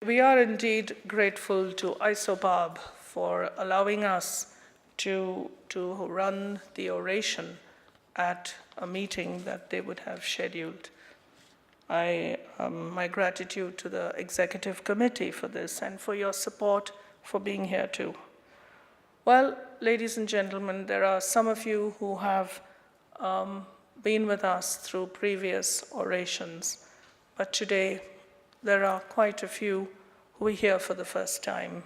We are indeed grateful to ISOBAB for allowing us to run the oration at a meeting that they would have scheduled. My gratitude to the executive committee for this and for your support for being here too. Well, ladies and gentlemen, there are some of you who have been with us through previous orations, but today there are quite a few who are here for the first time.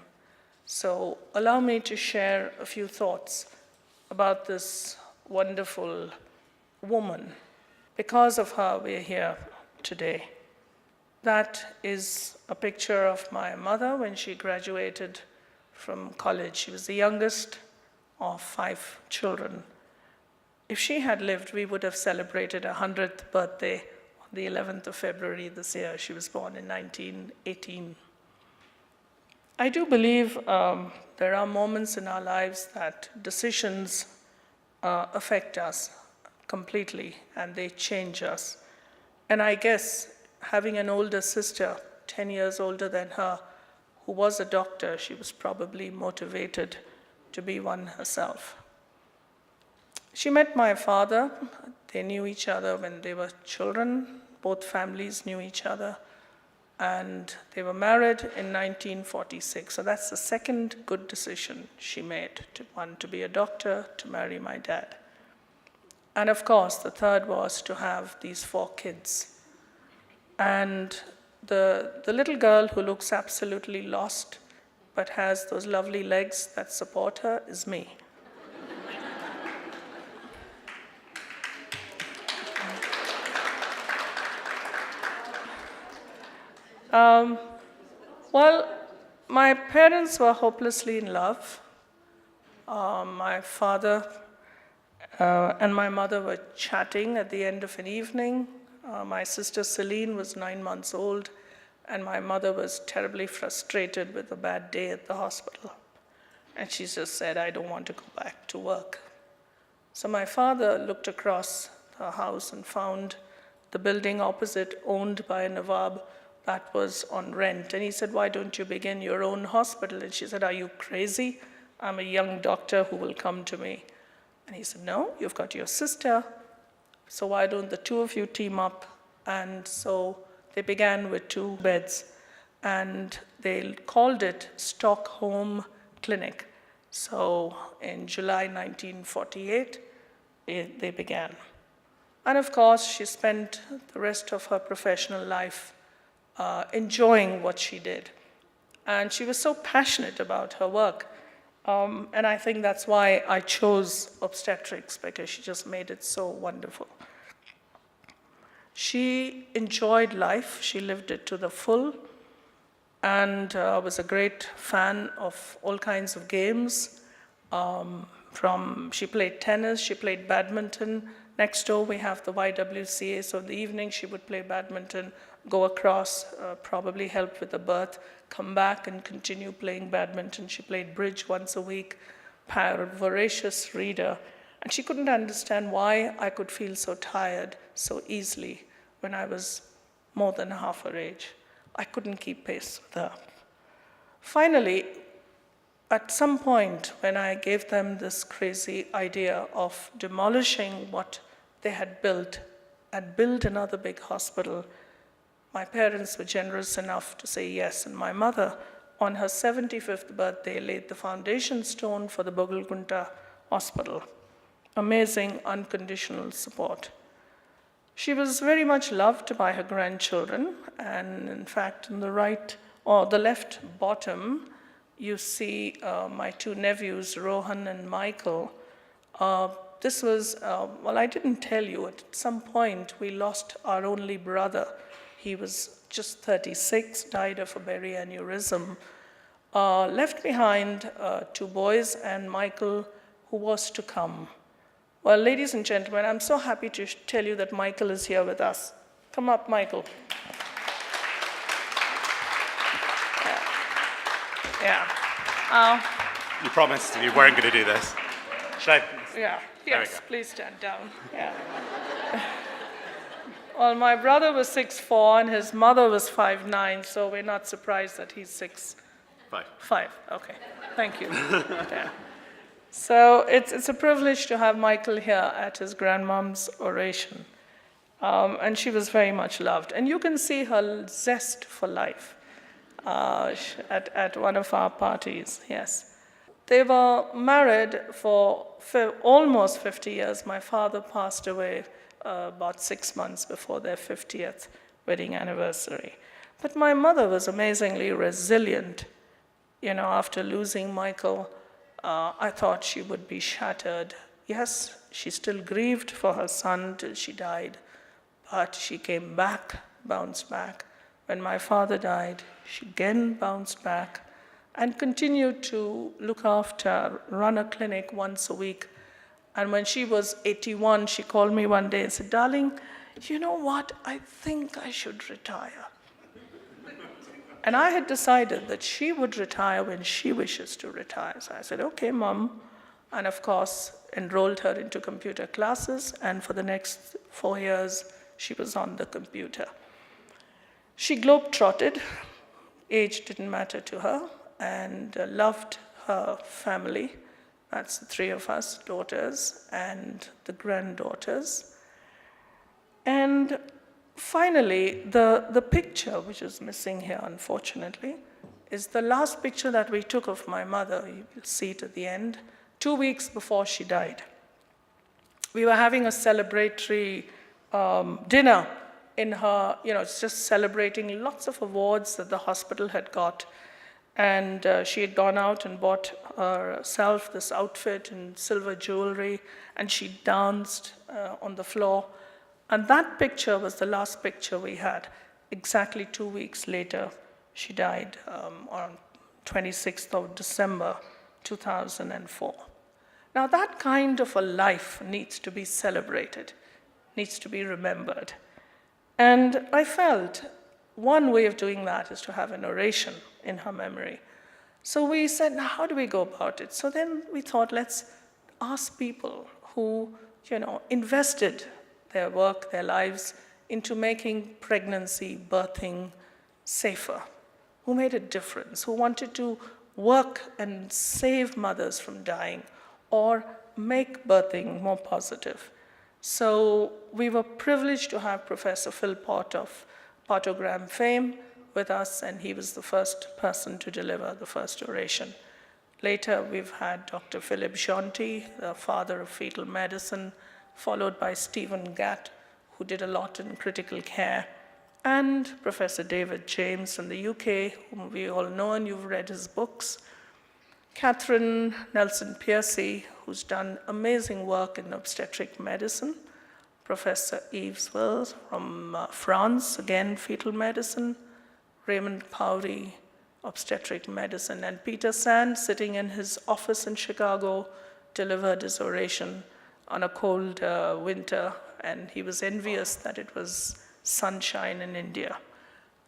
So allow me to share a few thoughts about this wonderful woman. Because of her, we're here today. That is a picture of my mother when she graduated from college. She was the youngest of 5 children. If she had lived, we would have celebrated her 100th birthday on the 11th of February this year. She was born in 1918. I do believe there are moments in our lives that decisions affect us completely and they change us. And I guess having an older sister, 10 years older than her, who was a doctor, she was probably motivated to be one herself. She met my father. They knew each other when they were children. Both families knew each other. And they were married in 1946. So that's the second good decision she made, to be a doctor, to marry my dad. And of course, the third was to have these 4 kids. And the little girl who looks absolutely lost but has those lovely legs that support her is me. Well, my parents were hopelessly in love. My father and my mother were chatting at the end of an evening. My sister Celine was 9 months old, and my mother was terribly frustrated with a bad day at the hospital. And she just said, I don't want to go back to work. So my father looked across the house and found the building opposite owned by a Nawab that was on rent. And he said, why don't you begin your own hospital? And she said, are you crazy? I'm a young doctor who will come to me. And he said, no, you've got your sister. So why don't the 2 of you team up? And so they began with 2 beds. And they called it Stockholm Clinic. So in July 1948, they began. And of course, she spent the rest of her professional life enjoying what she did. And she was so passionate about her work. And I think that's why I chose obstetrics, because she just made it so wonderful. She enjoyed life. She lived it to the full and was a great fan of all kinds of games. She played tennis, she played badminton. Next door we have the YWCA, so in the evening she would play badminton, go across, probably help with the birth, come back and continue playing badminton. She played bridge once a week, voracious reader. And she couldn't understand why I could feel so tired so easily when I was more than half her age. I couldn't keep pace with her. Finally, at some point when I gave them this crazy idea of demolishing what they had built and build another big hospital, my parents were generous enough to say yes. And my mother, on her 75th birthday, laid the foundation stone for the Bogalgunta Hospital. Amazing unconditional support. She was very much loved by her grandchildren, and in fact, in the right or the left bottom, you see my 2 nephews, Rohan and Michael. This was, well, I didn't tell you, at some point we lost our only brother. He was just 36, died of a berry aneurysm. Left behind 2 boys and Michael, who was to come. Well, ladies and gentlemen, I'm so happy to tell you that Michael is here with us. Come up, Michael. Yeah. You promised you weren't going to do this. Should I? Yeah. Yes, please stand down. Yeah. Well, my brother was 6'4" and his mother was 5'9", so we're not surprised that he's 6'5". Five. Okay, thank you. Yeah. So it's a privilege to have Michael here at his grandmom's oration. And she was very much loved. And you can see her zest for life at one of our parties, yes. They were married for almost 50 years. My father passed away about 6 months before their 50th wedding anniversary. But my mother was amazingly resilient. You know, after losing Michael, I thought she would be shattered. Yes, she still grieved for her son till she died, but she came back, bounced back. When my father died, she again bounced back and continued to look after, run a clinic once a week. And when she was 81, she called me one day and said, "Darling, you know what? I think I should retire." And I had decided that she would retire when she wishes to retire. So I said, "Okay, Mom." And of course, enrolled her into computer classes. And for the next 4 years, she was on the computer. She globe-trotted. Age didn't matter to her, and loved her family. That's the 3 of us, daughters and the granddaughters. And finally, the picture, which is missing here, unfortunately, is the last picture that we took of my mother. You will see it at the end, 2 weeks before she died. We were having a celebratory dinner in her, it's just celebrating lots of awards that the hospital had got. And she had gone out and bought herself this outfit and silver jewelry, and she danced on the floor. And that picture was the last picture we had. Exactly 2 weeks later, she died on 26th of December, 2004. Now that kind of a life needs to be celebrated, needs to be remembered. And I felt one way of doing that is to have an oration in her memory. So we said, now how do we go about it? So then we thought, let's ask people who, invested their work, their lives into making pregnancy, birthing safer, who made a difference, who wanted to work and save mothers from dying or make birthing more positive. So we were privileged to have Professor Phil Pott of Partogram fame with us, and he was the first person to deliver the first oration. Later, we've had Dr. Philip Jonty, the father of fetal medicine, followed by Stephen Gatt, who did a lot in critical care, and Professor David James from the UK, whom we all know and you've read his books. Catherine Nelson-Piercy, who's done amazing work in obstetric medicine. Professor Yves Wills from France, again, fetal medicine. Raymond Powry, obstetric medicine. And Peter Sand, sitting in his office in Chicago, delivered his oration on a cold winter, and he was envious that it was sunshine in India.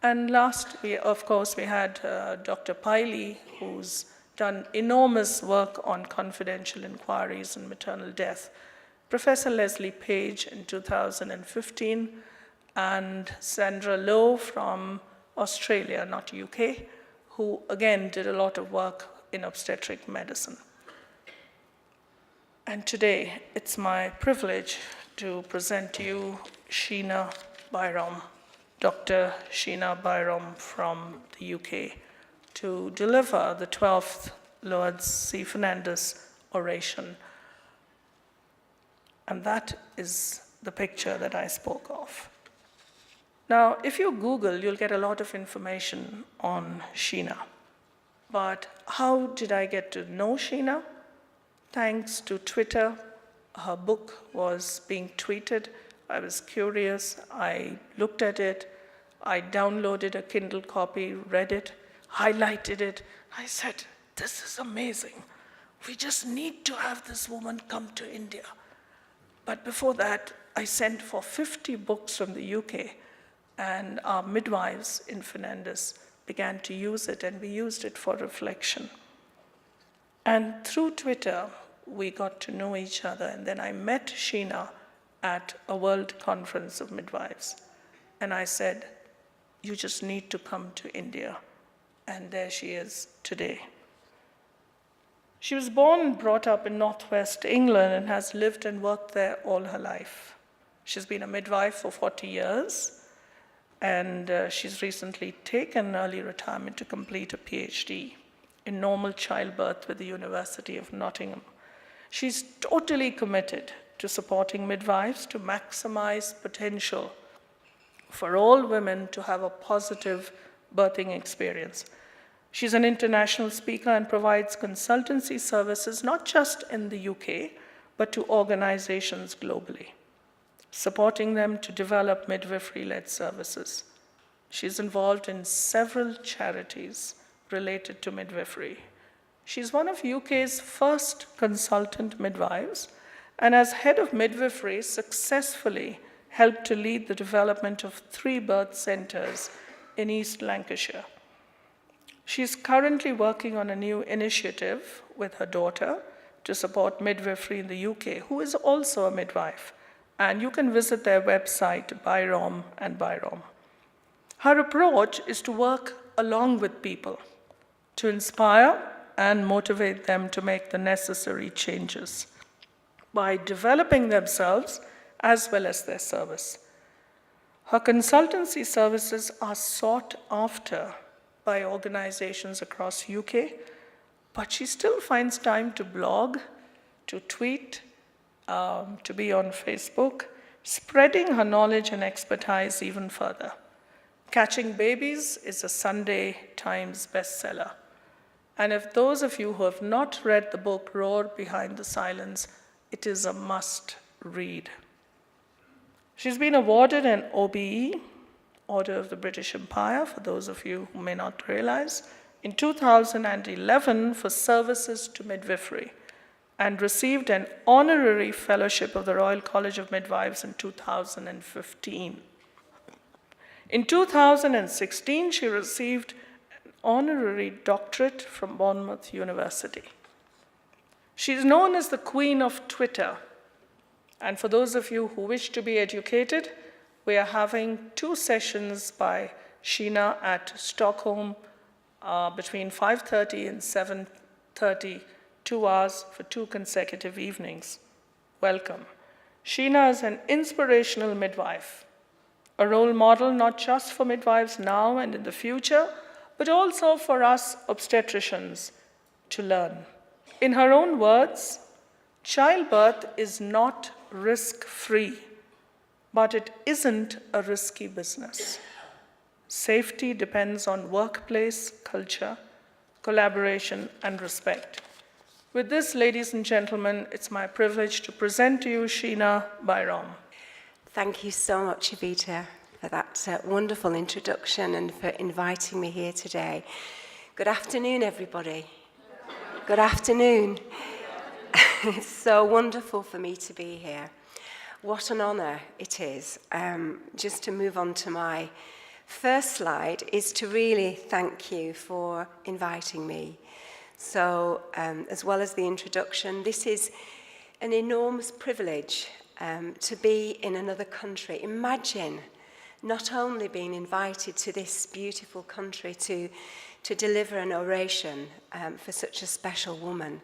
And last, we had Dr. Piley, who's done enormous work on confidential inquiries and maternal death. Professor Leslie Page in 2015, and Sandra Lowe from Australia, not UK, who again did a lot of work in obstetric medicine. And today, it's my privilege to present to you Sheena Byrom, Dr. Sheena Byrom from the UK, to deliver the 12th Lourdes C. Fernandez Oration. And that is the picture that I spoke of. Now, if you Google, you'll get a lot of information on Sheena. But how did I get to know Sheena? Thanks to Twitter. Her book was being tweeted. I was curious. I looked at it. I downloaded a Kindle copy, read it, highlighted it. I said, this is amazing. We just need to have this woman come to India. But before that, I sent for 50 books from the UK, and our midwives in Fernandez began to use it, and we used it for reflection. And through Twitter, we got to know each other, and then I met Sheena at a World Conference of Midwives. And I said, you just need to come to India. And there she is today. She was born and brought up in northwest England and has lived and worked there all her life. She's been a midwife for 40 years, and she's recently taken early retirement to complete a PhD in normal childbirth with the University of Nottingham. She's totally committed to supporting midwives to maximize potential for all women to have a positive birthing experience. She's an international speaker and provides consultancy services not just in the UK, but to organizations globally, supporting them to develop midwifery-led services. She's involved in several charities related to midwifery. She's one of UK's first consultant midwives, and as head of midwifery, successfully helped to lead the development of 3 birth centers in East Lancashire. She's currently working on a new initiative with her daughter to support midwifery in the UK, who is also a midwife. And you can visit their website, Byrom and Byrom. Her approach is to work along with people, to inspire and motivate them to make the necessary changes by developing themselves as well as their service. Her consultancy services are sought after by organizations across UK, but she still finds time to blog, to tweet, to be on Facebook, spreading her knowledge and expertise even further. Catching Babies is a Sunday Times bestseller. And if those of you who have not read the book Roar Behind the Silence, it is a must read. She's been awarded an OBE, Order of the British Empire, for those of you who may not realize, in 2011 for services to midwifery, and received an honorary fellowship of the Royal College of Midwives in 2015. In 2016, she received an honorary doctorate from Bournemouth University. She's known as the Queen of Twitter, and for those of you who wish to be educated, we are having 2 sessions by Sheena at Stockholm between 5:30 and 7:30, 2 hours for 2 consecutive evenings. Welcome. Sheena is an inspirational midwife, a role model not just for midwives now and in the future, but also for us obstetricians to learn. In her own words, childbirth is not risk-free, but it isn't a risky business. Safety depends on workplace culture, collaboration, and respect. With this, ladies and gentlemen, it's my privilege to present to you Sheena Byrom. Thank you so much, Evita, for that wonderful introduction and for inviting me here today. Good afternoon, everybody. Good afternoon. It's so wonderful for me to be here. What an honor it is. Just to move on to my first slide is to really thank you for inviting me. So, as well as the introduction, this is an enormous privilege to be in another country. Imagine not only being invited to this beautiful country to deliver an oration for such a special woman,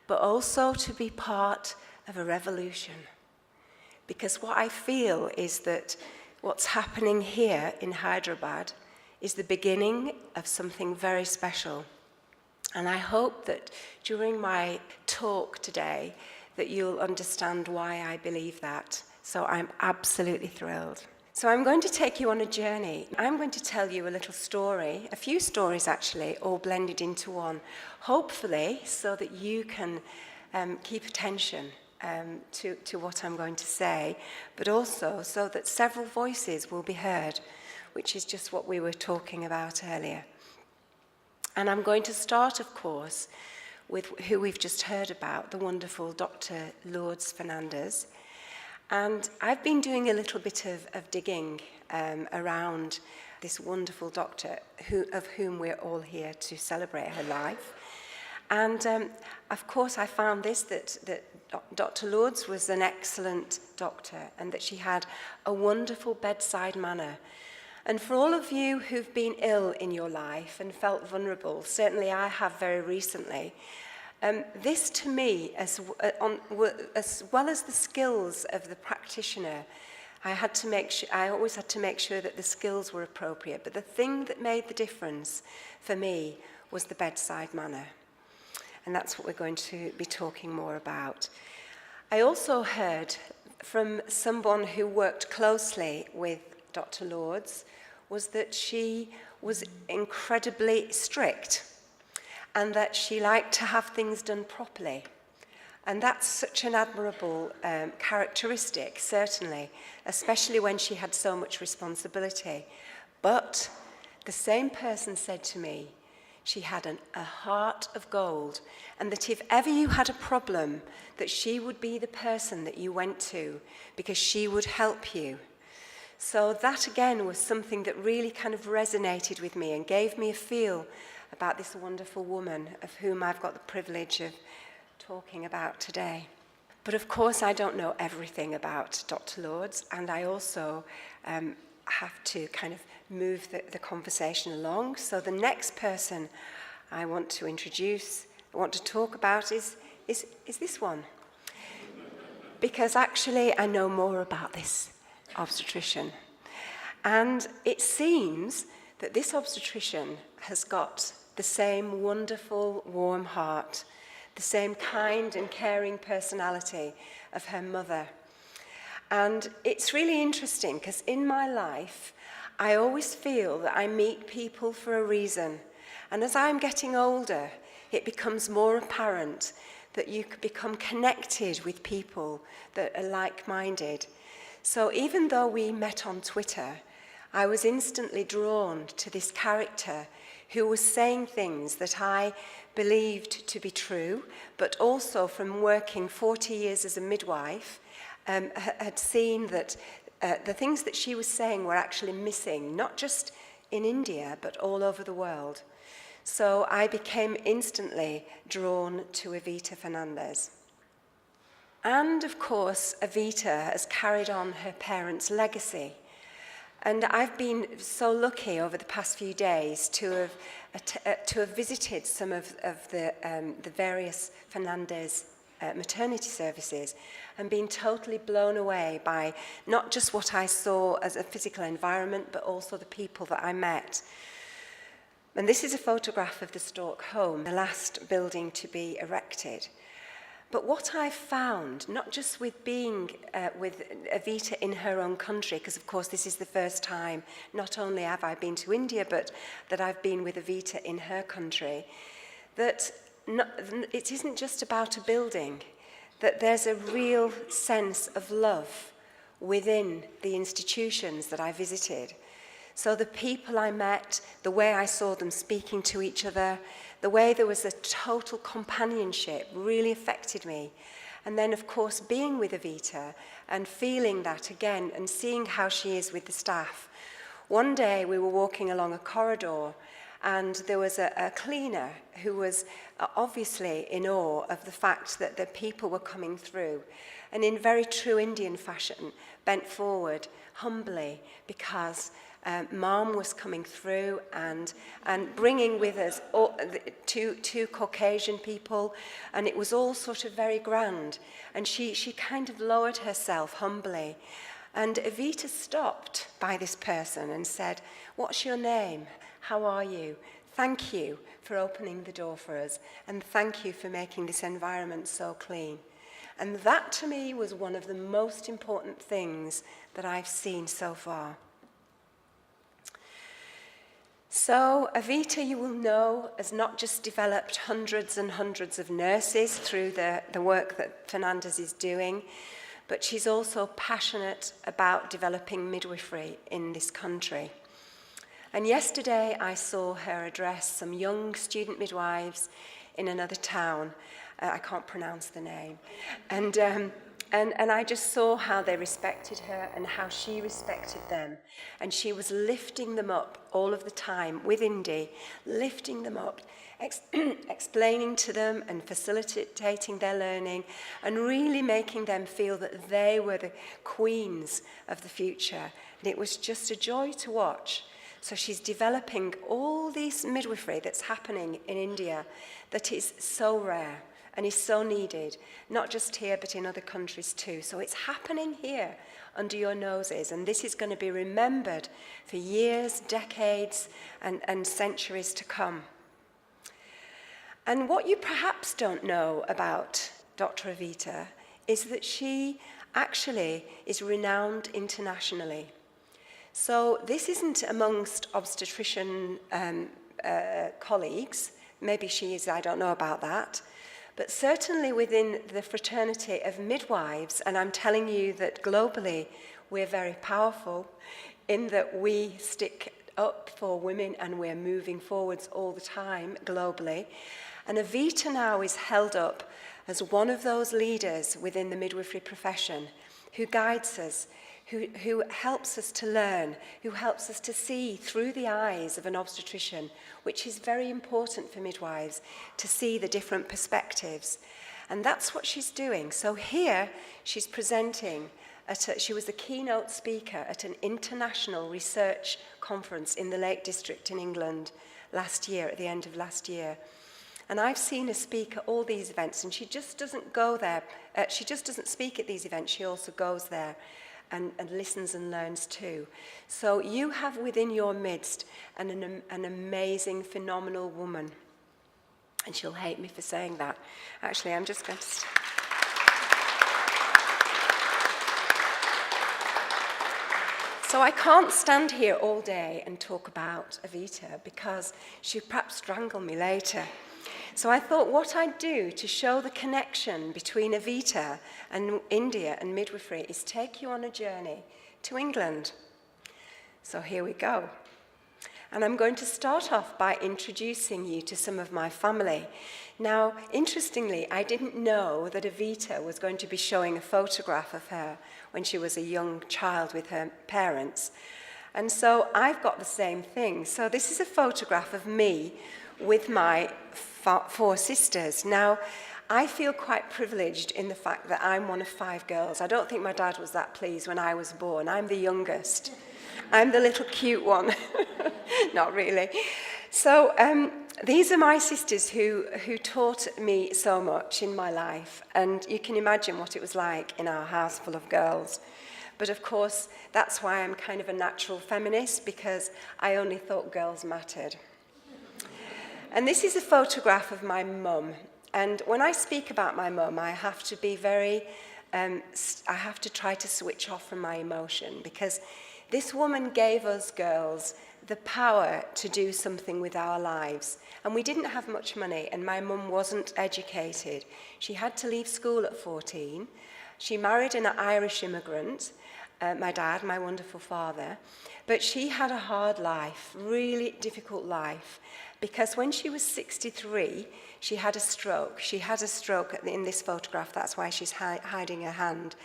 but also to be part of a revolution. Because what I feel is that what's happening here in Hyderabad is the beginning of something very special. And I hope that during my talk today that you'll understand why I believe that. So I'm absolutely thrilled. So I'm going to take you on a journey. I'm going to tell you a little story, a few stories actually, all blended into one, hopefully so that you can keep attention to what I'm going to say, but also so that several voices will be heard, which is just what we were talking about earlier. And I'm going to start, of course, with who we've just heard about, the wonderful Dr. Lourdes Fernandez. And I've been doing a little bit of digging around this wonderful doctor of whom we're all here to celebrate her life. And of course, I found that Dr. Lourdes was an excellent doctor and that she had a wonderful bedside manner. And for all of you who've been ill in your life and felt vulnerable, certainly I have very recently, this to me, as well as the skills of the practitioner, I always had to make sure that the skills were appropriate. But the thing that made the difference for me was the bedside manner. And that's what we're going to be talking more about. I also heard from someone who worked closely with Dr. Lourdes was that she was incredibly strict and that she liked to have things done properly. And that's such an admirable characteristic, certainly, especially when she had so much responsibility. But the same person said to me, she had a heart of gold, and that if ever you had a problem, that she would be the person that you went to because she would help you. So that again was something that really kind of resonated with me and gave me a feel about this wonderful woman of whom I've got the privilege of talking about today. But of course I don't know everything about Dr. Lourdes, and I also have to kind of move the conversation along. So the next person I want to introduce, I want to talk about is this one. Because actually I know more about this obstetrician. And it seems that this obstetrician has got the same wonderful, warm heart, the same kind and caring personality of her mother. And it's really interesting because in my life, I always feel that I meet people for a reason. And as I'm getting older, it becomes more apparent that you could become connected with people that are like-minded. So even though we met on Twitter, I was instantly drawn to this character who was saying things that I believed to be true, but also from working 40 years as a midwife, had seen that the things that she was saying were actually missing, not just in India, but all over the world. So I became instantly drawn to Evita Fernandez. And of course, Evita has carried on her parents' legacy. And I've been so lucky over the past few days to have visited some of the various Fernandez maternity services and been totally blown away by not just what I saw as a physical environment, but also the people that I met. And this is a photograph of the Stork home, the last building to be erected. But what I found, not just with being with Evita in her own country, because of course this is the first time, not only have I been to India, but that I've been with Evita in her country, that it isn't just about a building, that there's a real sense of love within the institutions that I visited. So the people I met, the way I saw them speaking to each other, the way there was a total companionship really affected me. And then, of course, being with Evita and feeling that again and seeing how she is with the staff. One day we were walking along a corridor and there was a cleaner who was obviously in awe of the fact that the people were coming through, and in very true Indian fashion bent forward humbly because Mom was coming through and bringing with us two Caucasian people, and it was all sort of very grand. And she kind of lowered herself humbly. And Evita stopped by this person and said, "What's your name? How are you? Thank you for opening the door for us, and thank you for making this environment so clean." And that to me was one of the most important things that I've seen so far. So Evita, you will know, has not just developed hundreds and hundreds of nurses through the work that Fernandez is doing, but she's also passionate about developing midwifery in this country. And yesterday I saw her address some young student midwives in another town. I can't pronounce the name. And And I just saw how they respected her and how she respected them. And she was lifting them up all of the time with Indy, lifting them up, explaining to them and facilitating their learning and really making them feel that they were the queens of the future. And it was just a joy to watch. So she's developing all this midwifery that's happening in India that is so rare and is so needed, not just here, but in other countries too. So it's happening here under your noses, and this is going to be remembered for years, decades, and centuries to come. And what you perhaps don't know about Dr. Evita is that she actually is renowned internationally. So this isn't amongst obstetrician colleagues. Maybe she is, I don't know about that. But certainly within the fraternity of midwives, and I'm telling you that globally we're very powerful in that we stick up for women and we're moving forwards all the time globally. And Evita now is held up as one of those leaders within the midwifery profession who guides us, who helps us to learn, who helps us to see through the eyes of an obstetrician, which is very important for midwives, to see the different perspectives. And that's what she's doing. So here she's presenting, she was the keynote speaker at an international research conference in the Lake District in England last year, at the end of last year. And I've seen her speak at all these events, and she just doesn't go there. She just doesn't speak at these events. She also goes there and listens and learns too. So you have within your midst an amazing, phenomenal woman. And she'll hate me for saying that. Actually, I'm just going to... So I can't stand here all day and talk about Evita because she'll perhaps strangle me later. So I thought what I'd do to show the connection between Evita and India and midwifery is take you on a journey to England. So here we go. And I'm going to start off by introducing you to some of my family. Now, interestingly, I didn't know that Evita was going to be showing a photograph of her when she was a young child with her parents. And so I've got the same thing. So this is a photograph of me with my 4 sisters. Now, I feel quite privileged in the fact that I'm one of 5 girls. I don't think my dad was that pleased when I was born. I'm the youngest. I'm the little cute one. Not really. So these are my sisters who taught me so much in my life. And you can imagine what it was like in our house full of girls. But of course, that's why I'm kind of a natural feminist, because I only thought girls mattered. And this is a photograph of my mum. And when I speak about my mum, I have to be I have to try to switch off from my emotion, because this woman gave us girls the power to do something with our lives. And we didn't have much money, and my mum wasn't educated. She had to leave school at 14. She married an Irish immigrant, my dad, my wonderful father. But she had a hard life, really difficult life, because when she was 63, she had a stroke. She had a stroke in this photograph, that's why she's hiding her hand.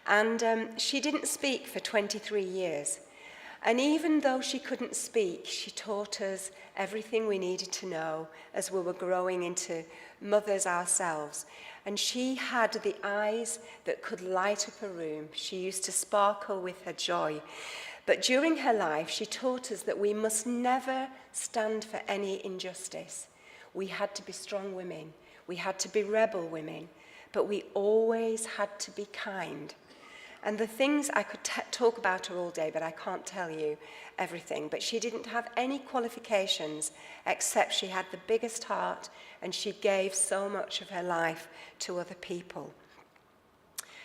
And she didn't speak for 23 years. And even though she couldn't speak, she taught us everything we needed to know as we were growing into mothers ourselves. And she had the eyes that could light up a room. She used to sparkle with her joy. But during her life, she taught us that we must never stand for any injustice. We had to be strong women. We had to be rebel women. But we always had to be kind. And the things I could talk about her all day, but I can't tell you everything. But she didn't have any qualifications, except she had the biggest heart, and she gave so much of her life to other people.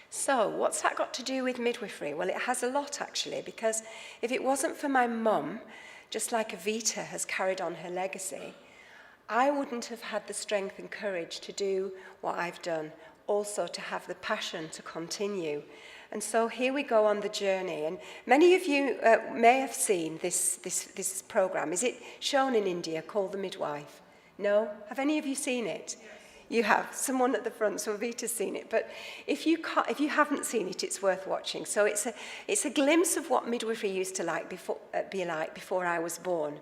So what's that got to do with midwifery? Well, it has a lot, actually, because if it wasn't for my mum, just like Evita has carried on her legacy, I wouldn't have had the strength and courage to do what I've done, also to have the passion to continue. And so here we go on the journey. And many of you may have seen this program. Is it shown in India called The Midwife? No? Have any of you seen it? You have. Someone at the front, so Vita's seen it. But if you haven't seen it, it's worth watching. So it's a glimpse of what midwifery used to be like before I was born.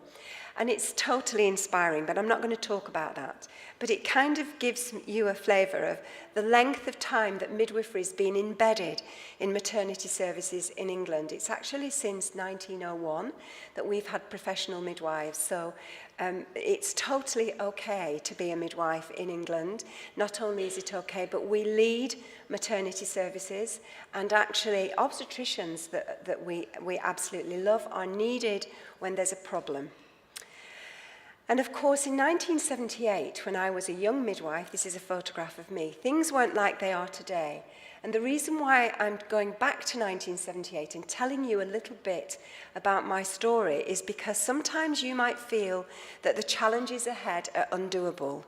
And it's totally inspiring, but I'm not going to talk about that. But it kind of gives you a flavour of the length of time that midwifery has been embedded in maternity services in England. It's actually since 1901 that we've had professional midwives. So it's totally okay to be a midwife in England. Not only is it okay, but we lead maternity services, and actually obstetricians that we absolutely love are needed when there's a problem. And of course, in 1978, when I was a young midwife, this is a photograph of me, things weren't like they are today. And the reason why I'm going back to 1978 and telling you a little bit about my story is because sometimes you might feel that the challenges ahead are undoable.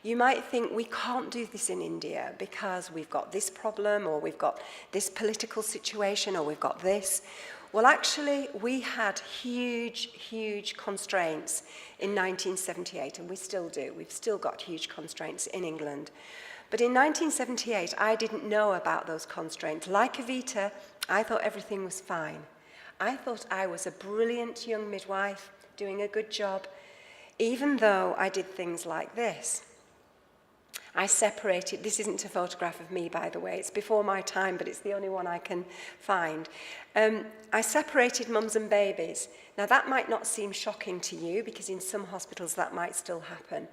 You might think we can't do this in India because we've got this problem, or we've got this political situation, or we've got this. Well, actually, we had huge constraints in 1978, and we still do. We've still got huge constraints in England. But in 1978, I didn't know about those constraints. Like Evita, I thought everything was fine. I thought I was a brilliant young midwife, doing a good job, even though I did things like this. I separated, this isn't a photograph of me, by the way, it's before my time, but it's the only one I can find. I separated mums and babies. Now that might not seem shocking to you, because in some hospitals that might still happen,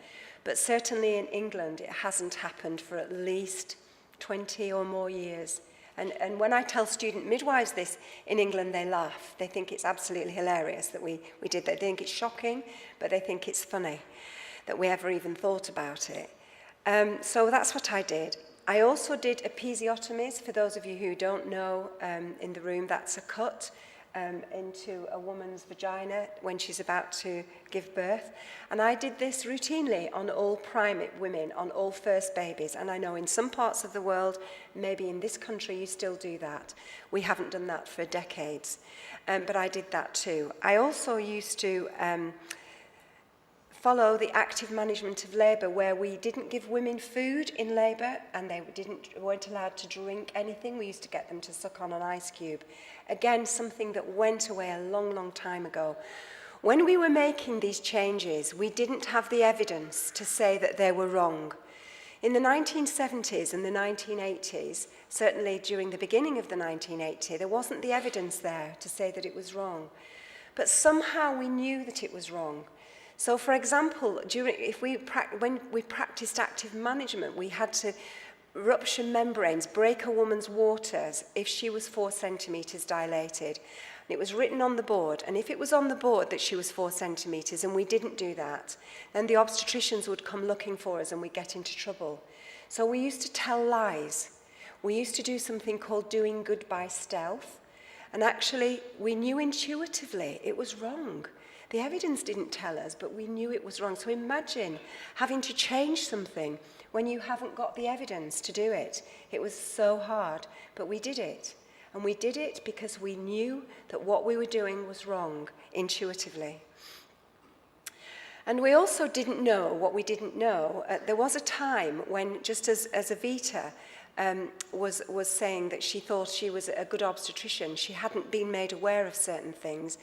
but certainly in England it hasn't happened for at least 20 or more years. And when I tell student midwives this in England, they laugh. They think it's absolutely hilarious that we did that. They think it's shocking, but they think it's funny that we ever even thought about it. So that's what I did. I also did episiotomies. For those of you who don't know, in the room, that's a cut into a woman's vagina when she's about to give birth. And I did this routinely on all primate women, on all first babies. And I know in some parts of the world, maybe in this country, you still do that. We haven't done that for decades. But I did that too. I also used to follow the active management of labour, where we didn't give women food in labour, and they weren't allowed to drink anything. We used to get them to suck on an ice cube. Again, something that went away a long time ago. When we were making these changes, we didn't have the evidence to say that they were wrong. In the 1970s and the 1980s, certainly during the beginning of the 1980s, there wasn't the evidence there to say that it was wrong. But somehow we knew that it was wrong. So, for example, when we practiced active management, we had to rupture membranes, break a woman's waters if she was 4 centimetres dilated. And it was written on the board, and if it was on the board that she was 4 centimetres and we didn't do that, then the obstetricians would come looking for us and we'd get into trouble. So we used to tell lies. We used to do something called doing good by stealth, and actually we knew intuitively it was wrong. The evidence didn't tell us, but we knew it was wrong. So imagine having to change something when you haven't got the evidence to do it. It was so hard, but we did it. And we did it because we knew that what we were doing was wrong, intuitively. And we also didn't know what we didn't know. There was a time when, just as Evita was saying that she thought she was a good obstetrician, she hadn't been made aware of certain things.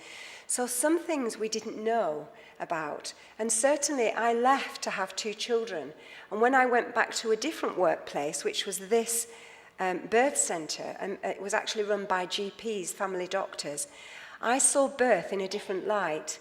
So some things we didn't know about. And certainly I left to have 2 children. And when I went back to a different workplace, which was this birth centre, and it was actually run by GPs, family doctors, I saw birth in a different light.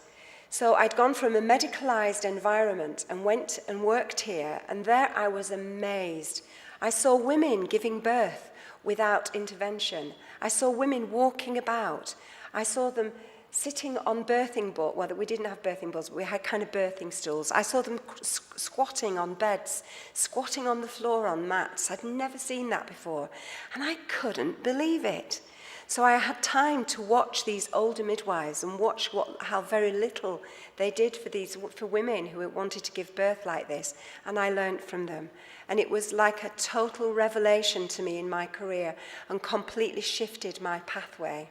So I'd gone from a medicalised environment and went and worked here, and there I was amazed. I saw women giving birth without intervention. I saw women walking about. I saw them sitting on birthing boards. Well, we didn't have birthing boards, but we had kind of birthing stools. I saw them squatting on beds, squatting on the floor on mats. I'd never seen that before, and I couldn't believe it. So I had time to watch these older midwives and watch how very little they did for women who wanted to give birth like this, and I learned from them. And it was like a total revelation to me in my career and completely shifted my pathway.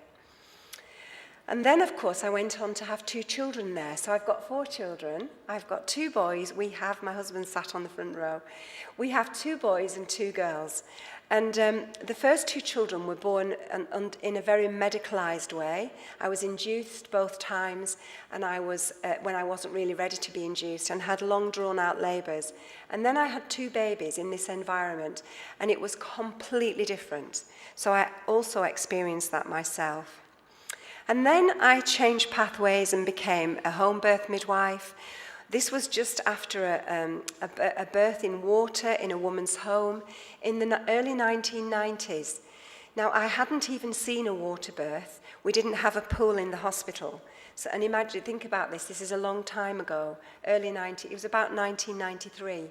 And then, of course, I went on to have 2 children there. So I've got 4 children. I've got 2 boys. My husband sat on the front row. We have 2 boys and 2 girls. And the first 2 children were born in a very medicalized way. I was induced both times, and I was, when I wasn't really ready to be induced, and had long drawn-out labours. And then I had 2 babies in this environment, and it was completely different. So I also experienced that myself. And then I changed pathways and became a home birth midwife. This was just after a birth in water in a woman's home in the early 1990s. Now, I hadn't even seen a water birth. We didn't have a pool in the hospital. So, and imagine, think about this. This is a long time ago, it was about 1993.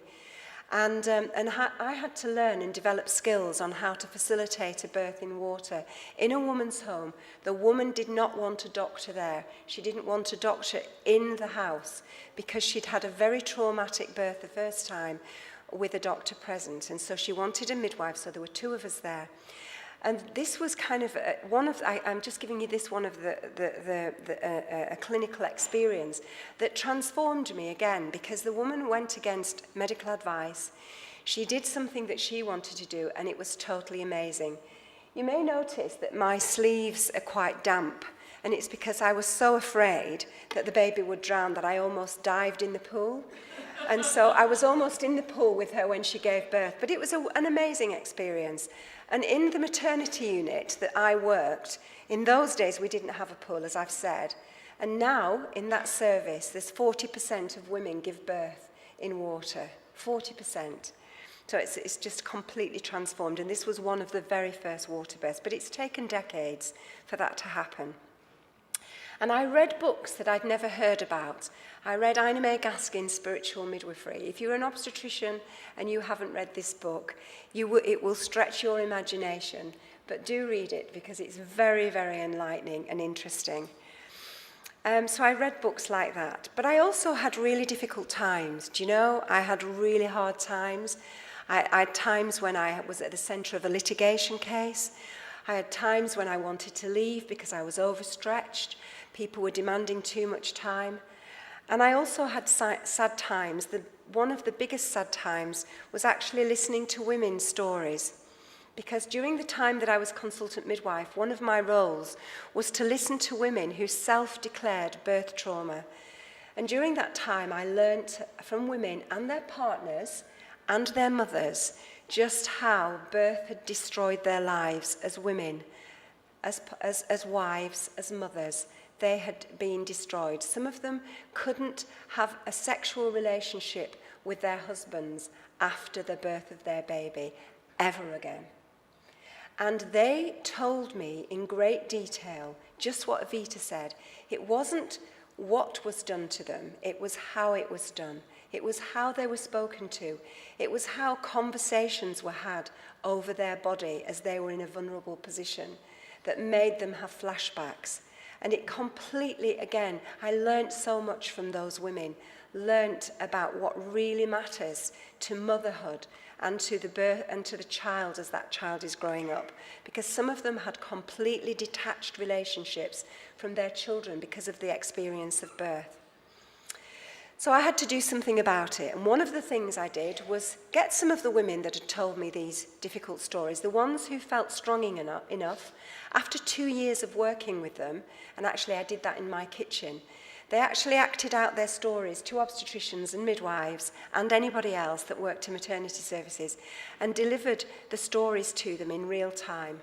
And I had to learn and develop skills on how to facilitate a birth in water in a woman's home. The woman did not want a doctor there. She didn't want a doctor in the house because she'd had a very traumatic birth the first time with a doctor present. And so she wanted a midwife, so there were 2 of us there. And this was kind of I'm just giving you this one of a clinical experience that transformed me again, because the woman went against medical advice. She did something that she wanted to do, and it was totally amazing. You may notice that my sleeves are quite damp, and it's because I was so afraid that the baby would drown that I almost dived in the pool. And so I was almost in the pool with her when she gave birth. But it was an amazing experience. And in the maternity unit that I worked, in those days we didn't have a pool, as I've said. And now, in that service, there's 40% of women give birth in water. 40%. So it's just completely transformed. And this was one of the very first water births. But it's taken decades for that to happen. And I read books that I'd never heard about. I read Ina May Gaskin's Spiritual Midwifery. If you're an obstetrician and you haven't read this book, it will stretch your imagination. But do read it, because it's very, very enlightening and interesting. So I read books like that. But I also had really difficult times. Do you know? I had really hard times. I had times when I was at the centre of a litigation case. I had times when I wanted to leave because I was overstretched. People were demanding too much time. And I also had sad times. One of the biggest sad times was actually listening to women's stories. Because during the time that I was consultant midwife, one of my roles was to listen to women who self-declared birth trauma. And during that time, I learnt from women and their partners and their mothers just how birth had destroyed their lives as women, as wives, as mothers. They had been destroyed. Some of them couldn't have a sexual relationship with their husbands after the birth of their baby ever again. And they told me in great detail just what Evita said. It wasn't what was done to them, it was how it was done. It was how they were spoken to. It was how conversations were had over their body as they were in a vulnerable position that made them have flashbacks. And it completely, again, I learnt so much from those women, learnt about what really matters to motherhood and to the birth and to the child as that child is growing up. Because some of them had completely detached relationships from their children because of the experience of birth. So I had to do something about it. And one of the things I did was get some of the women that had told me these difficult stories, the ones who felt strong enough, after 2 years of working with them, and actually I did that in my kitchen, they actually acted out their stories to obstetricians and midwives and anybody else that worked in maternity services and delivered the stories to them in real time.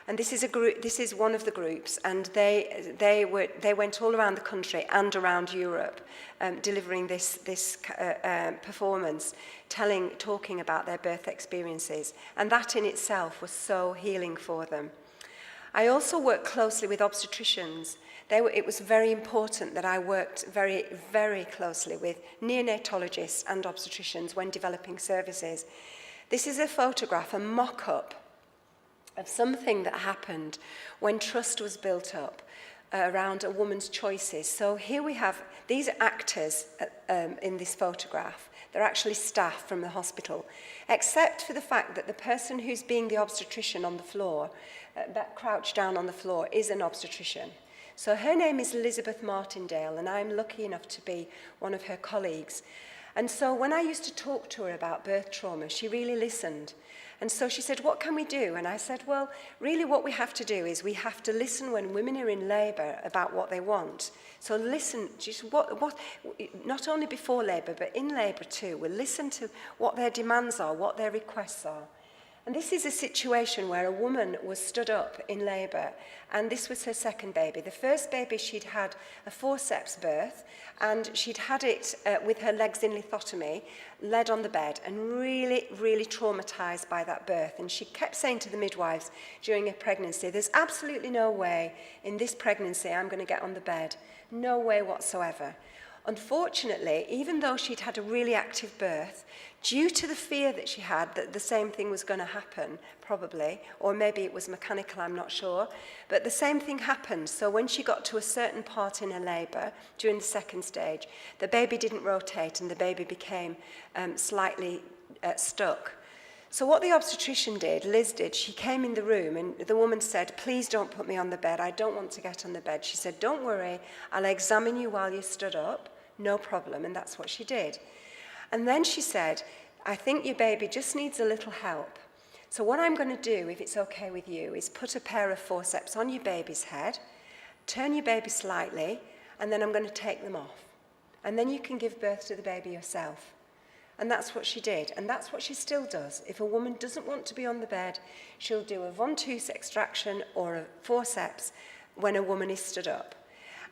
And this is a group. This is one of the groups, and they went all around the country and around Europe, delivering this performance, talking about their birth experiences, and that in itself was so healing for them. I also worked closely with obstetricians. It was very important that I worked very, very closely with neonatologists and obstetricians when developing services. This is a photograph, a mock-up of something that happened when trust was built up around a woman's choices. So here we have these actors in this photograph. They're actually staff from the hospital, except for the fact that the person who's being the obstetrician on the floor, that crouched down on the floor, is an obstetrician. So her name is Elizabeth Martindale, and I'm lucky enough to be one of her colleagues. And so when I used to talk to her about birth trauma, she really listened. And so she said, what can we do? And I said, well, really what we have to do is we have to listen when women are in labour about what they want. So listen, just not only before labour, but in labour too. We'll listen to what their demands are, what their requests are. And this is a situation where a woman was stood up in labour, and this was her second baby. The first baby, she'd had a forceps birth, and she'd had it with her legs in lithotomy, led on the bed, and really, really traumatised by that birth. And she kept saying to the midwives during her pregnancy, there's absolutely no way in this pregnancy I'm going to get on the bed. No way whatsoever. Unfortunately, even though she'd had a really active birth, due to the fear that she had that the same thing was going to happen, probably, or maybe it was mechanical, I'm not sure, but the same thing happened. So when she got to a certain part in her labour, during the second stage, the baby didn't rotate and the baby became slightly stuck. So what the obstetrician did, Liz did, she came in the room and the woman said, please don't put me on the bed, I don't want to get on the bed. She said, don't worry, I'll examine you while you stood up, no problem, and that's what she did. And then she said, I think your baby just needs a little help. So what I'm going to do, if it's okay with you, is put a pair of forceps on your baby's head, turn your baby slightly, and then I'm going to take them off. And then you can give birth to the baby yourself. And that's what she did, and that's what she still does. If a woman doesn't want to be on the bed, she'll do a ventouse extraction or a forceps when a woman is stood up.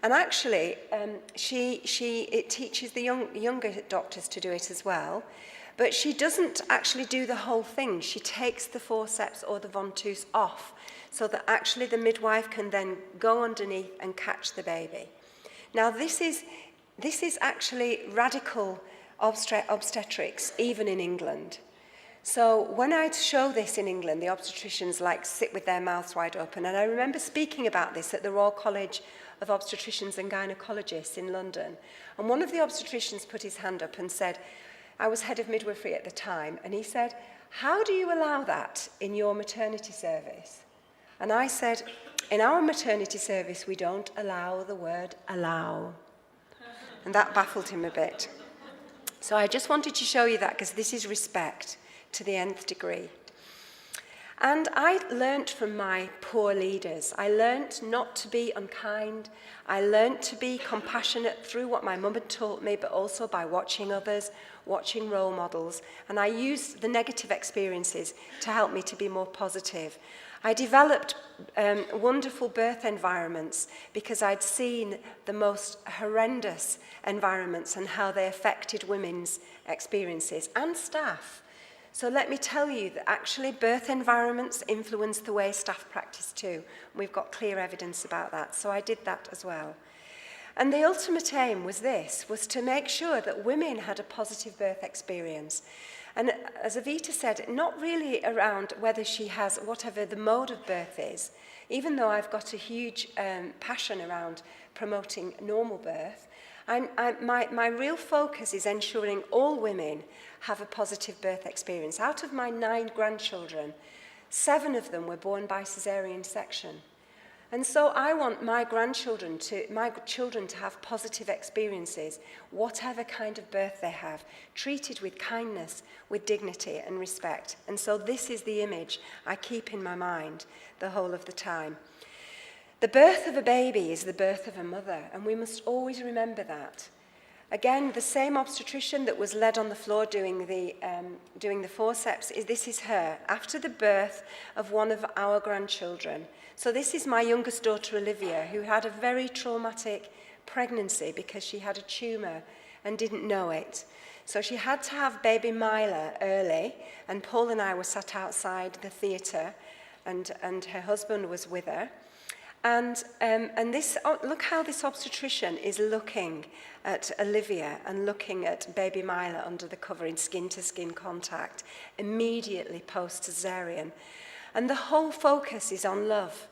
And actually, it teaches the younger doctors to do it as well, but she doesn't actually do the whole thing. She takes the forceps or the ventouse off so that actually the midwife can then go underneath and catch the baby. Now, this is actually radical obstetrics, even in England. So when I show this in England, the obstetricians sit with their mouths wide open. And I remember speaking about this at the Royal College of Obstetricians and Gynecologists in London. And one of the obstetricians put his hand up and said, I was head of midwifery at the time, and he said, how do you allow that in your maternity service? And I said, in our maternity service, we don't allow the word allow. And that baffled him a bit. So I just wanted to show you that because this is respect to the nth degree. And I learnt from my poor leaders. I learnt not to be unkind. I learnt to be compassionate through what my mum had taught me, but also by watching others, watching role models. And I used the negative experiences to help me to be more positive. I developed wonderful birth environments because I'd seen the most horrendous environments and how they affected women's experiences and staff. So let me tell you that actually birth environments influence the way staff practice too. We've got clear evidence about that, so I did that as well. And the ultimate aim was to make sure that women had a positive birth experience. And as Evita said, not really around whether she has whatever the mode of birth is, even though I've got a huge passion around promoting normal birth. My real focus is ensuring all women have a positive birth experience. Out of my 9 grandchildren, 7 of them were born by caesarean section. And so I want my children to have positive experiences, whatever kind of birth they have, treated with kindness, with dignity and respect. And so this is the image I keep in my mind the whole of the time. The birth of a baby is the birth of a mother, and we must always remember that. Again, the same obstetrician that was led on the floor doing the forceps, this is her, after the birth of one of our grandchildren. So this is my youngest daughter, Olivia, who had a very traumatic pregnancy because she had a tumour and didn't know it. So she had to have baby Mila early, and Paul and I were sat outside the theatre, and her husband was with her. And look how this obstetrician is looking at Olivia and looking at baby Mila under the cover in skin-to-skin contact immediately post-caesarean. And the whole focus is on love.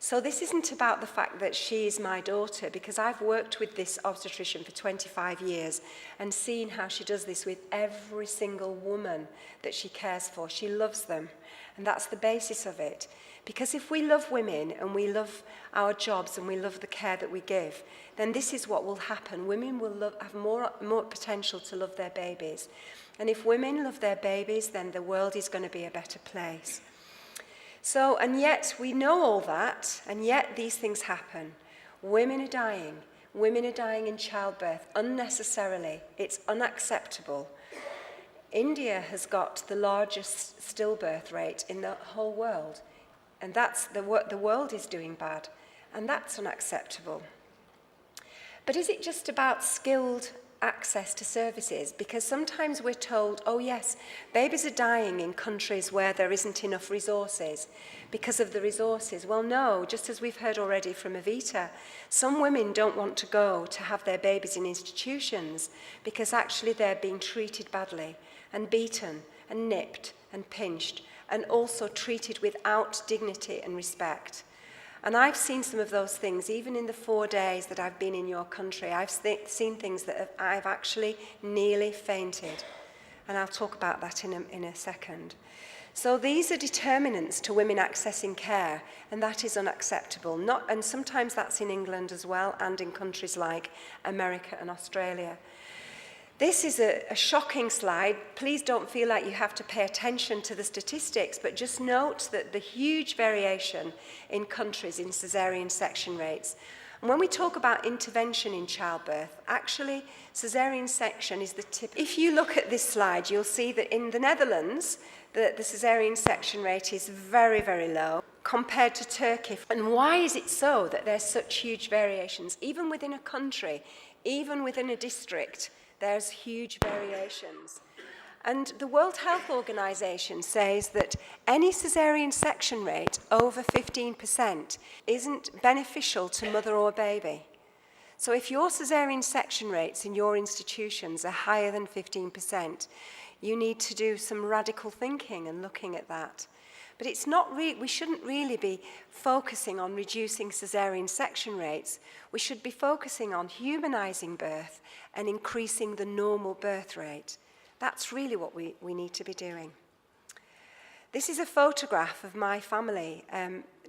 So this isn't about the fact that she is my daughter, because I've worked with this obstetrician for 25 years and seen how she does this with every single woman that she cares for. She loves them, and that's the basis of it. Because if we love women and we love our jobs and we love the care that we give, then this is what will happen. Women will have more potential to love their babies. And if women love their babies, then the world is going to be a better place. So, and yet we know all that, and yet these things happen. Women are dying. Women are dying in childbirth unnecessarily. It's unacceptable. India has got the largest stillbirth rate in the whole world. And that's the world is doing bad, and that's unacceptable. But is it just about skilled access to services? Because sometimes we're told, oh yes, babies are dying in countries where there isn't enough resources because of the resources. Well, no, just as we've heard already from Evita, some women don't want to go to have their babies in institutions because actually they're being treated badly and beaten and nipped and pinched, and also treated without dignity and respect. And I've seen some of those things, even in the 4 days that I've been in your country. I've seen things that I've actually nearly fainted. And I'll talk about that in a second. So these are determinants to women accessing care, and that is unacceptable. And sometimes that's in England as well, and in countries like America and Australia. This is a shocking slide. Please don't feel like you have to pay attention to the statistics, but just note that the huge variation in countries in caesarean section rates. And when we talk about intervention in childbirth, actually caesarean section is the tip. If you look at this slide, you'll see that in the Netherlands, the caesarean section rate is very, very low compared to Turkey. And why is it so that there's such huge variations? Even within a country, even within a district, there's huge variations. And the World Health Organization says that any caesarean section rate over 15% isn't beneficial to mother or baby. So if your caesarean section rates in your institutions are higher than 15%, you need to do some radical thinking and looking at that. But it's not we shouldn't really be focusing on reducing caesarean section rates. We should be focusing on humanizing birth and increasing the normal birth rate. That's really what we need to be doing. This is a photograph of my family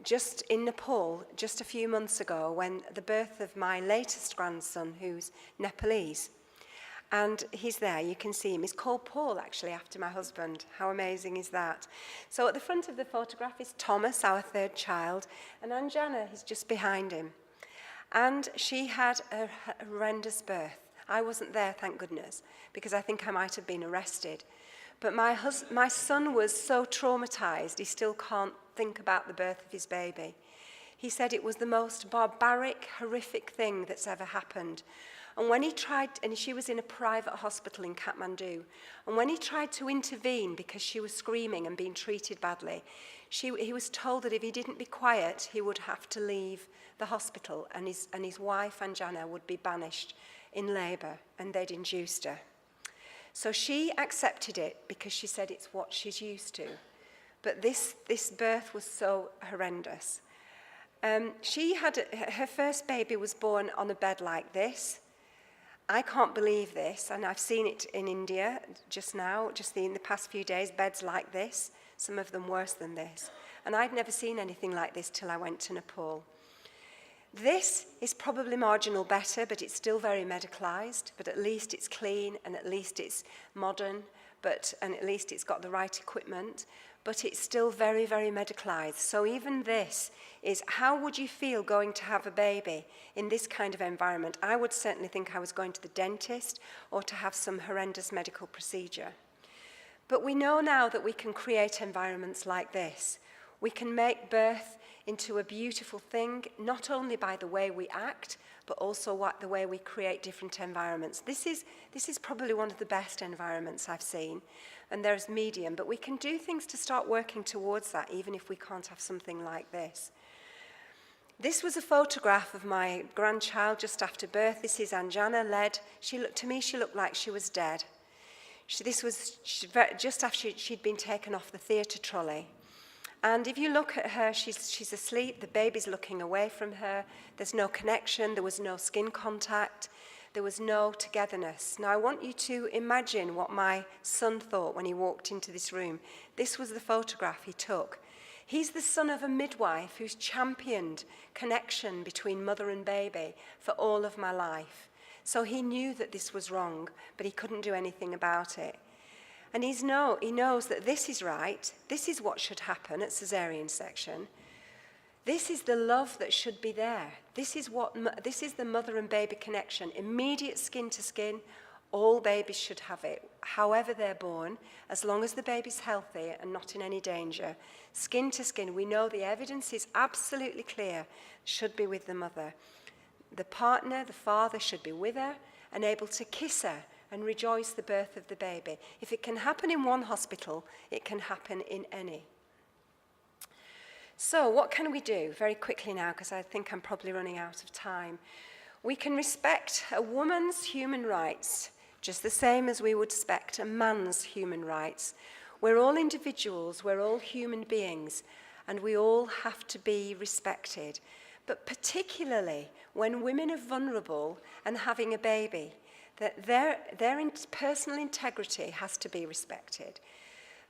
just in Nepal just a few months ago, when the birth of my latest grandson, who's Nepalese. And he's there, you can see him. He's called Paul, actually, after my husband. How amazing is that? So at the front of the photograph is Thomas, our third child, and Anjana is just behind him. And she had a horrendous birth. I wasn't there, thank goodness, because I think I might have been arrested. But my son was so traumatized, he still can't think about the birth of his baby. He said it was the most barbaric, horrific thing that's ever happened. And when he tried, and she was in a private hospital in Kathmandu, and when he tried to intervene because she was screaming and being treated badly, he was told that if he didn't be quiet, he would have to leave the hospital, and his wife, Anjana, would be banished in labour, and they'd induced her. So she accepted it because she said it's what she's used to. But this birth was so horrendous. Her first baby was born on a bed like this. I can't believe this, and I've seen it in India just in the past few days, beds like this, some of them worse than this. And I'd never seen anything like this till I went to Nepal. This is probably marginal better, but it's still very medicalized, but at least it's clean, and at least it's modern, and at least it's got the right equipment, but it's still very, very medicalized. So even this is, how would you feel going to have a baby in this kind of environment? I would certainly think I was going to the dentist or to have some horrendous medical procedure. But we know now that we can create environments like this. We can make birth into a beautiful thing, not only by the way we act, but also the way we create different environments. This is probably one of the best environments I've seen, and there's medium, but we can do things to start working towards that, even if we can't have something like this. This was a photograph of my grandchild just after birth. This is Anjana led. To me, she looked like she was dead. This was just after she'd been taken off the theatre trolley. And if you look at her, she's asleep, the baby's looking away from her, there's no connection, there was no skin contact, there was no togetherness. Now I want you to imagine what my son thought when he walked into this room. This was the photograph he took. He's the son of a midwife who's championed connection between mother and baby for all of my life. So he knew that this was wrong, but he couldn't do anything about it. And he knows that this is right, this is what should happen at caesarean section. This is the love that should be there. This is the mother and baby connection, immediate skin to skin. All babies should have it, however they're born, as long as the baby's healthy and not in any danger. Skin to skin, we know the evidence is absolutely clear, should be with the mother. The partner, the father, should be with her and able to kiss her and rejoice the birth of the baby. If it can happen in one hospital, it can happen in any. So what can we do? Very quickly now, because I think I'm probably running out of time. We can respect a woman's human rights just the same as we would respect a man's human rights. We're all individuals, we're all human beings, and we all have to be respected. But particularly when women are vulnerable and having a baby, that their personal integrity has to be respected.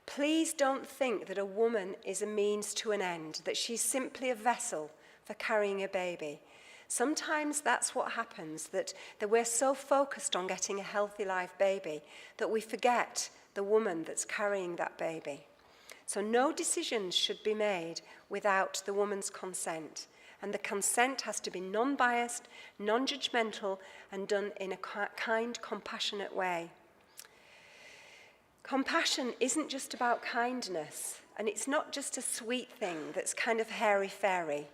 Please don't think that a woman is a means to an end, that she's simply a vessel for carrying a baby. Sometimes that's what happens, that we're so focused on getting a healthy live baby that we forget the woman that's carrying that baby. So no decisions should be made without the woman's consent. And the consent has to be non-biased, non-judgmental, and done in a kind, compassionate way. Compassion isn't just about kindness, and it's not just a sweet thing that's kind of hairy-fairy.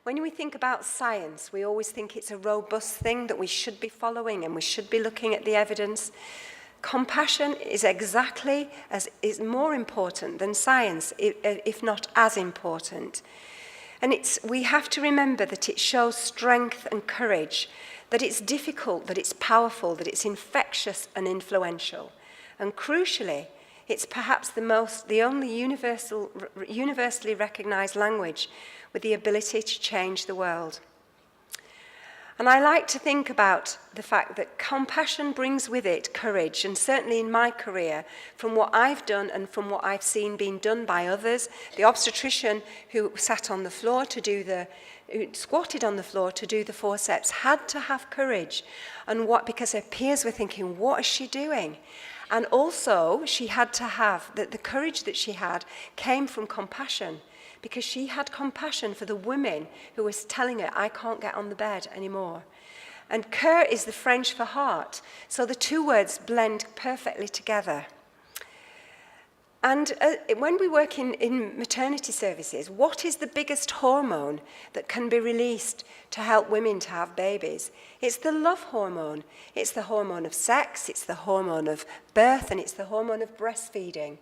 When we think about science, we always think it's a robust thing that we should be following and we should be looking at the evidence. Compassion is is more important than science, if not as important. And we have to remember that it shows strength and courage, that it's difficult, that it's powerful, that it's infectious and influential. And crucially, it's perhaps the only universally recognized language with the ability to change the world. And I like to think about the fact that compassion brings with it courage, and certainly in my career, from what I've done and from what I've seen being done by others, the obstetrician who sat on the floor who squatted on the floor to do the forceps had to have courage, because her peers were thinking, what is she doing? And also, she had to have, the courage that she had came from compassion, because she had compassion for the women who was telling her, I can't get on the bed anymore. And cœur is the French for heart, so the two words blend perfectly together. And when we work in maternity services, what is the biggest hormone that can be released to help women to have babies? It's the love hormone. It's the hormone of sex, it's the hormone of birth, and it's the hormone of breastfeeding.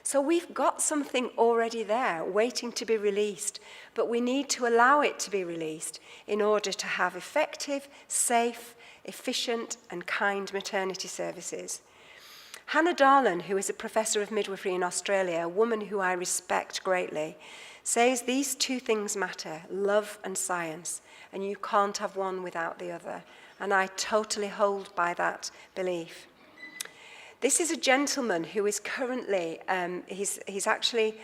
So we've got something already there waiting to be released, but we need to allow it to be released in order to have effective, safe, efficient, and kind maternity services. Hannah Darlan, who is a professor of midwifery in Australia, a woman who I respect greatly, says these two things matter, love and science, and you can't have one without the other. And I totally hold by that belief. This is a gentleman who is currently, he's actually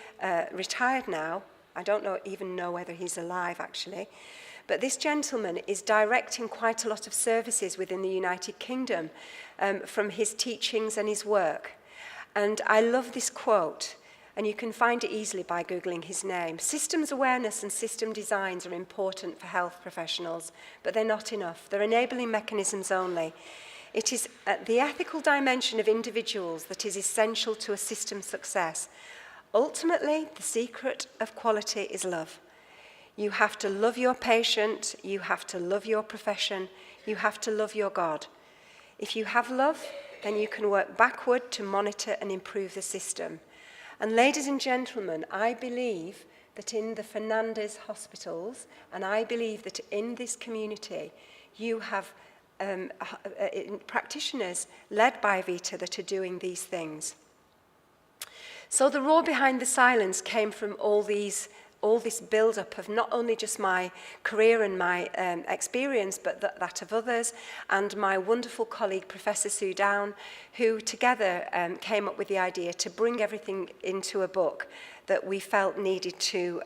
retired now. I don't even know whether he's alive, actually. But this gentleman is directing quite a lot of services within the United Kingdom from his teachings and his work. And I love this quote, and you can find it easily by Googling his name. Systems awareness and system designs are important for health professionals, but they're not enough. They're enabling mechanisms only. It is the ethical dimension of individuals that is essential to a system's success. Ultimately, the secret of quality is love. You have to love your patient, you have to love your profession, you have to love your God. If you have love, then you can work backward to monitor and improve the system. And ladies and gentlemen, I believe that in the Fernandez hospitals, and I believe that in this community, you have practitioners led by Vita that are doing these things. So the roar behind the silence came from all this build-up of not only just my career and my experience, but that of others, and my wonderful colleague, Professor Sue Down, who together came up with the idea to bring everything into a book that we felt needed to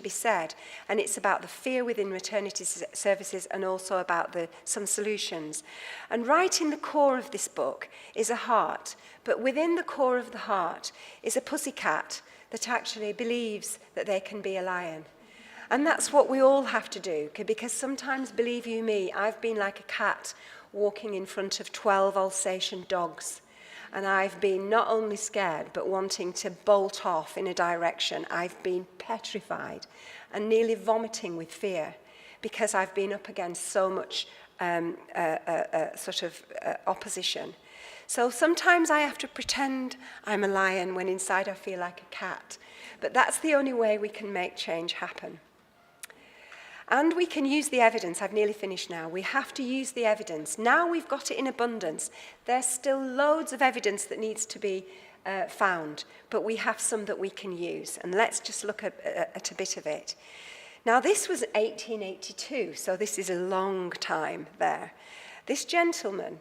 be said. And it's about the fear within maternity services and also about some solutions. And right in the core of this book is a heart, but within the core of the heart is a pussycat that actually believes that they can be a lion. And that's what we all have to do, because sometimes, believe you me, I've been like a cat walking in front of 12 Alsatian dogs. And I've been not only scared, but wanting to bolt off in a direction. I've been petrified and nearly vomiting with fear because I've been up against so much opposition. So sometimes I have to pretend I'm a lion when inside I feel like a cat. But that's the only way we can make change happen. And we can use the evidence. I've nearly finished now. We have to use the evidence. Now we've got it in abundance. There's still loads of evidence that needs to be found, but we have some that we can use. And let's just look at a bit of it. Now, this was 1882, so this is a long time there. This gentleman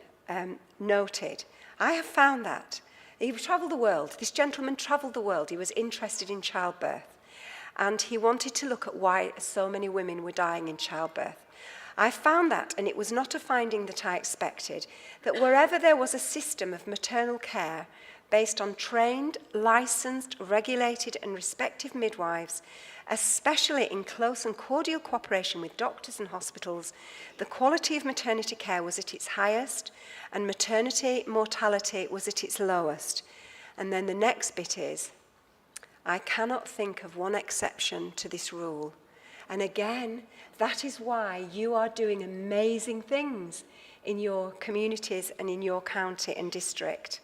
noted, I have found that. He traveled the world. This gentleman traveled the world. He was interested in childbirth. And he wanted to look at why so many women were dying in childbirth. I found that, and it was not a finding that I expected, that wherever there was a system of maternal care based on trained, licensed, regulated and respective midwives, especially in close and cordial cooperation with doctors and hospitals, the quality of maternity care was at its highest and maternity mortality was at its lowest. And then the next bit is, I cannot think of one exception to this rule. And again, that is why you are doing amazing things in your communities and in your county and district.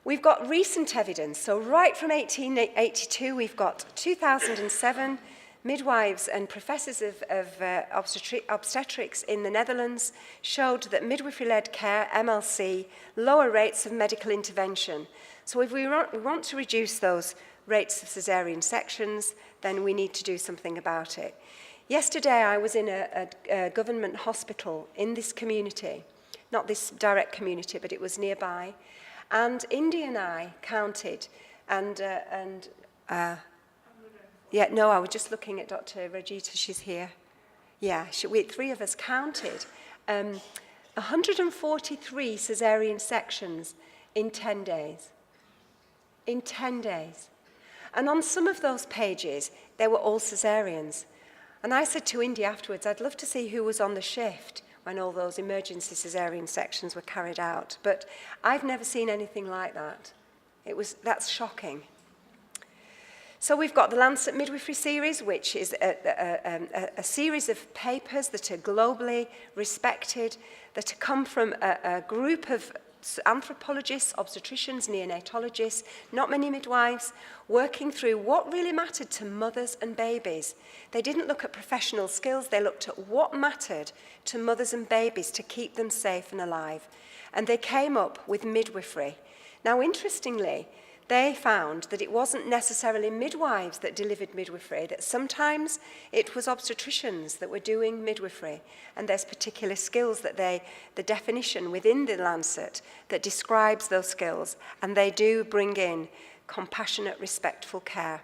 We've got recent evidence. So right from 1882, we've got 2007 midwives and professors of obstetrics in the Netherlands showed that midwifery-led care, MLC, lower rates of medical intervention. So if we want to reduce those rates of caesarean sections, then we need to do something about it. Yesterday, I was in a government hospital in this community, not this direct community, but it was nearby, and Indy and I counted, I was just looking at Dr. Rajita, she's here. Yeah, three of us counted 143 caesarean sections in 10 days. In 10 days. And on some of those pages, they were all caesareans. And I said to Indy afterwards, I'd love to see who was on the shift when all those emergency caesarean sections were carried out. But I've never seen anything like that. That's shocking. So we've got the Lancet Midwifery series, which is a series of papers that are globally respected, that come from a group of anthropologists, obstetricians, neonatologists, not many midwives, working through what really mattered to mothers and babies. They didn't look at professional skills, they looked at what mattered to mothers and babies to keep them safe and alive. And they came up with midwifery. Now, interestingly, they found that it wasn't necessarily midwives that delivered midwifery, that sometimes it was obstetricians that were doing midwifery. And there's particular skills that the definition within the Lancet that describes those skills, and they do bring in compassionate, respectful care.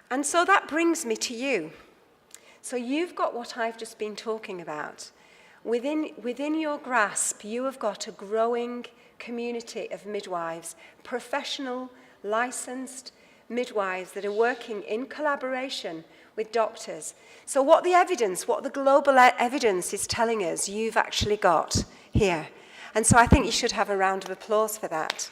And so that brings me to you. So you've got what I've just been talking about. Within your grasp, you have got a growing community of midwives, professional, licensed midwives that are working in collaboration with doctors. So what the global evidence is telling us, you've actually got here. And so I think you should have a round of applause for that.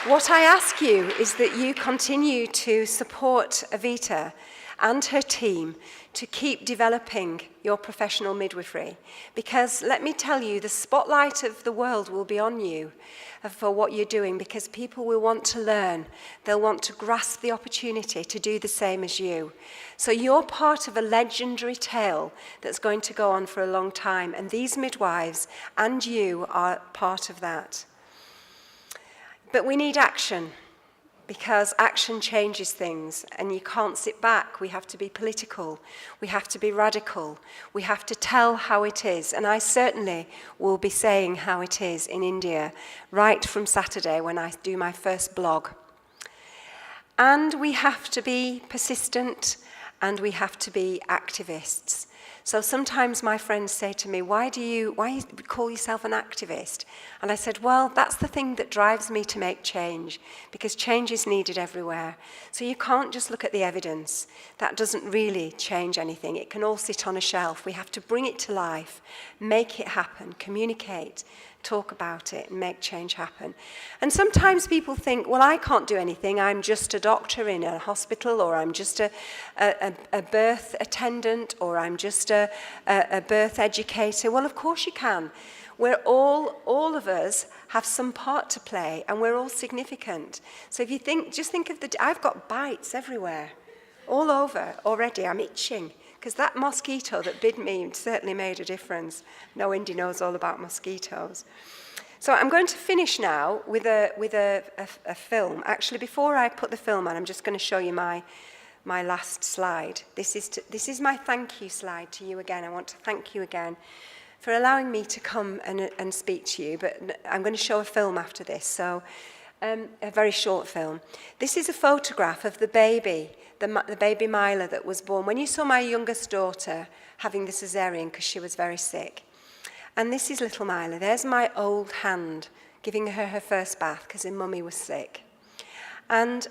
What I ask you is that you continue to support Avita and her team to keep developing your professional midwifery. Because let me tell you, the spotlight of the world will be on you for what you're doing, because people will want to learn. They'll want to grasp the opportunity to do the same as you. So you're part of a legendary tale that's going to go on for a long time, and these midwives and you are part of that. But we need action, because action changes things, and you can't sit back. We have to be political. We have to be radical. We have to tell how it is. And I certainly will be saying how it is in India right from Saturday when I do my first blog. And we have to be persistent, and we have to be activists. So sometimes my friends say to me, why do you call yourself an activist? And I said, well, that's the thing that drives me to make change, because change is needed everywhere. So you can't just look at the evidence. That doesn't really change anything. It can all sit on a shelf. We have to bring it to life, make it happen, communicate, talk about it, and make change happen. And sometimes people think, well, I can't do anything. I'm just a doctor in a hospital, or I'm just a birth attendant, or I'm just a birth educator. Well, of course you can. We're all of us have some part to play, and we're all significant. So if you just think of I've got bites everywhere, all over already. I'm itching. Because that mosquito that bit me certainly made a difference. No, Indy knows all about mosquitoes. So I'm going to finish now with a film. Actually, before I put the film on, I'm just going to show you my last slide. This is my thank you slide to you again. I want to thank you again for allowing me to come and speak to you. But I'm going to show a film after this, so a very short film. This is a photograph of the baby. The baby Mila that was born. When you saw my youngest daughter having the cesarean because she was very sick. And this is little Mila. There's my old hand giving her her first bath because her mummy was sick. And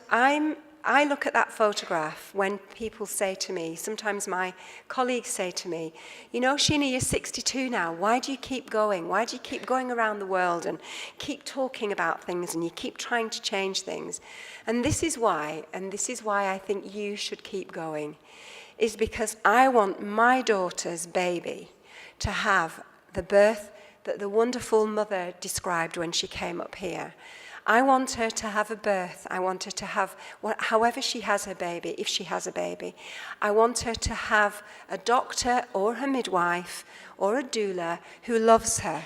I look at that photograph when people say to me, sometimes my colleagues say to me, you know, Sheena, you're 62 now. Why do you keep going? Why do you keep going around the world and keep talking about things and you keep trying to change things? And this is why I think you should keep going, is because I want my daughter's baby to have the birth that the wonderful mother described when she came up here. I want her to have a birth. I want her to have, however she has her baby, if she has a baby, I want her to have a doctor or her midwife or a doula who loves her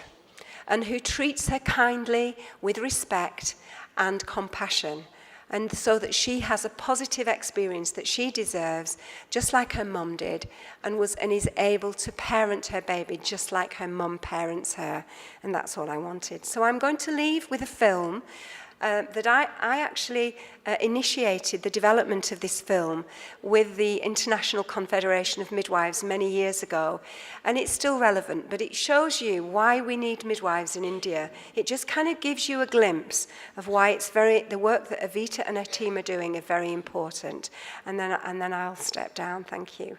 and who treats her kindly with respect and compassion, and so that she has a positive experience that she deserves, just like her mum did, and is able to parent her baby just like her mum parents her. And that's all I wanted. So I'm going to leave with a film that I actually initiated the development of this film with the International Confederation of Midwives many years ago, and it's still relevant, but it shows you why we need midwives in India. It just kind of gives you a glimpse of why the work that Avita and her team are doing are very important. And then I'll step down. Thank you.